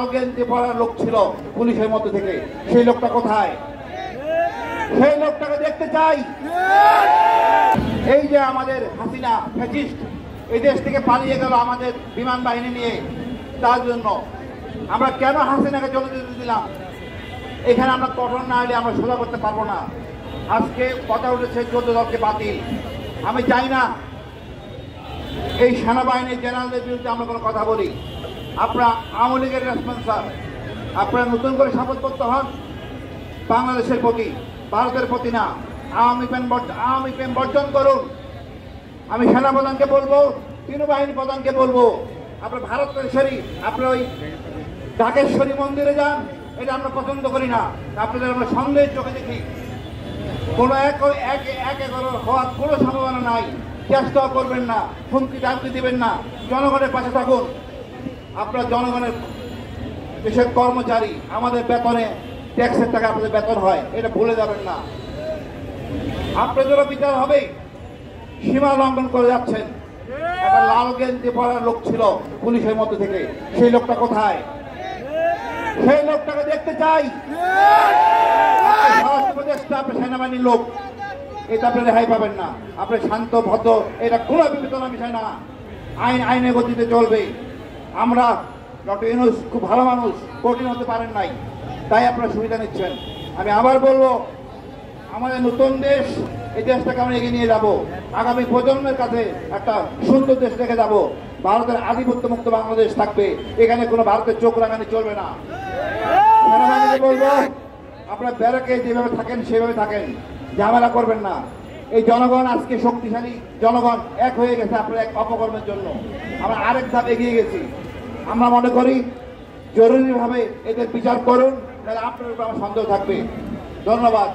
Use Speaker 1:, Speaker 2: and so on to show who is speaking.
Speaker 1: লাল গেঞ্জি পরার লোক ছিল পুলিশের মধ্যে থেকে, সেই লোকটা কোথায়? সেই লোকটাকে দেখতে চাই। এই যে আমাদের হাসিনা ফ্যাসিস্ট এই দেশ থেকে পালিয়ে গেল আমাদের বিমান বাহিনী নিয়ে, তার জন্য আমরা কেন হাসিনাকে চলে যেতে দিলাম? এখানে আমরা কঠোর না হলে আমরা সোজা করতে পারবো না। আজকে কথা উঠেছে 14 দলকে বাতিল। আমি চাই না এই সেনাবাহিনীর জেনারেলদের বিরুদ্ধে আমরা কোনো কথা বলি। আপনারা আওয়ামী লীগের রেসপন্সার, আপনারা নতুন করে শপথ করতে হন বাংলাদেশের প্রতি, ভারতের প্রতি না। আওয়ামী প্রেম বর্জন করুন। আমি সেনাপ্রধানকে বলবো, বাহিনী প্রধানকে বলবো, আপনার ভারতেশ্বরী, আপনার ওই ঢাকেশ্বরী মন্দিরে যান, এটা আমরা পছন্দ করি না। আপনাদের আমরা সন্দেহের চোখে দেখি। কোনো এক হওয়ার কোনো সম্ভাবনা নাই। চেষ্টাও করবেন না, হুমকি দাবি দিবেন না। জনগণের পাশে থাকুন। আপনারা জনগণের দেশের কর্মচারী, আমাদের বেতনে ট্যাক্সের টাকা আপনাদের বেতন হয়, এটা ভুলে যাবেন না। আপনাদেরও বিচার হবে। সীমা লঙ্ঘন করে যাচ্ছেন। একটা লাল গেঞ্জি পরার লোক ছিল পুলিশের মধ্যে থেকে, সেই লোকটা কোথায়? সেই লোকটাকে দেখতে চাই। সেনাবাহিনীর লোক, এটা আপনি রেহাই পাবেন না। আপনি শান্ত ভদ্র, এটা কোনো বিবেচনা বিষয় না। আইনের গতিতে চলবে। আমরা ডক্টর ইউনূস খুব ভালো মানুষ, কঠিন হতে পারেন নাই, তাই আপনারা সুবিধা নিচ্ছেন। আমি আবার বলবো, আমাদের নতুন দেশ, এই দেশটাকে আমরা এগিয়ে নিয়ে যাব। আগামী প্রজন্মের কাছে একটা সুন্দর দেশ রেখে যাব। ভারতের আধিপত্য মুক্ত বাংলাদেশ থাকবে। এখানে কোনো ভারতের চোখ রাঙানি চলবে না। সেনাবাহিনীকে বলবো, আপনারা ব্যারাকে যেভাবে থাকেন সেভাবে থাকেন, ঝামেলা করবেন না। এই জনগণ আজকে শক্তিশালী, জনগণ এক হয়ে গেছে আপনার এক অপকর্মের জন্য। আমরা আরেক ধাপ এগিয়ে গেছি। আমরা মনে করি জরুরিভাবে এদের বিচার করুন, তাহলে আপনার উপর আমার সন্দেহ থাকবে। ধন্যবাদ।